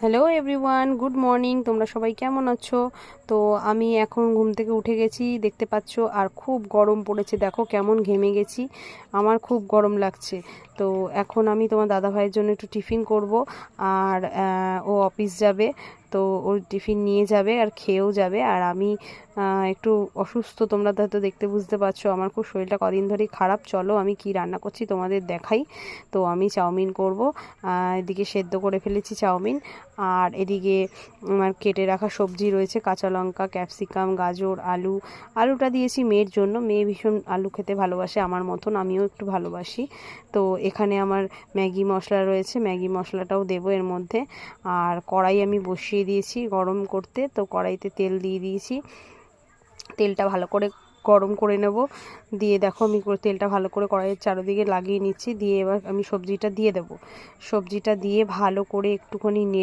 Hello everyone, good morning. তোমরা সবাই কেমন আছো? তো আমি এখন ঘুম থেকে উঠে গেছি, দেখতে পাচ্ছ, আর খুব গরম পড়েছে। দেখো কেমন ঘেমে গেছি, আমার খুব গরম লাগছে। তো এখন আমি তোমার দাদা ভাইয়ের জন্য একটু টিফিন করব, আর ও অফিস যাবে, তো ওর টিফিন নিয়ে যাবে আর খেয়েও যাবে। আর আমি একটু অসুস্থ, তোমরা তো হয়তো দেখতে বুঝতে পারছো, আমার খুব শরীরটা কদিন ধরেই খারাপ। চলো আমি কি রান্না করছি তোমাদের দেখাই। তো আমি চাউমিন করব, এদিকে সেদ্ধ করে ফেলেছি চাউমিন, আর এদিকে আমার কেটে রাখা সবজি রয়েছে, কাঁচা লঙ্কা, ক্যাপসিকাম, গাজর, আলুটা দিয়েছি মেয়ের জন্য। মেয়ে ভীষণ আলু খেতে ভালোবাসে, আমার মতন, আমিও একটু ভালোবাসি। তো এখানে আমার ম্যাগি মশলা রয়েছে, ম্যাগি মশলাটাও দেবো এর মধ্যে। আর কড়াই আমি বসিয়ে দিয়েছি গরম করতে, তো কড়াইতে তেল দিয়ে দিয়েছি। তেলটা ভালো করে গরম করে নেব। দিয়ে দেখো আমি তেলটা ভালো করে কড়াইয়ের চারিদিকে লাগিয়ে নিচ্ছি। দিয়ে এবার আমি সবজিটা দিয়ে দেবো। সবজিটা দিয়ে ভালো করে একটুখানি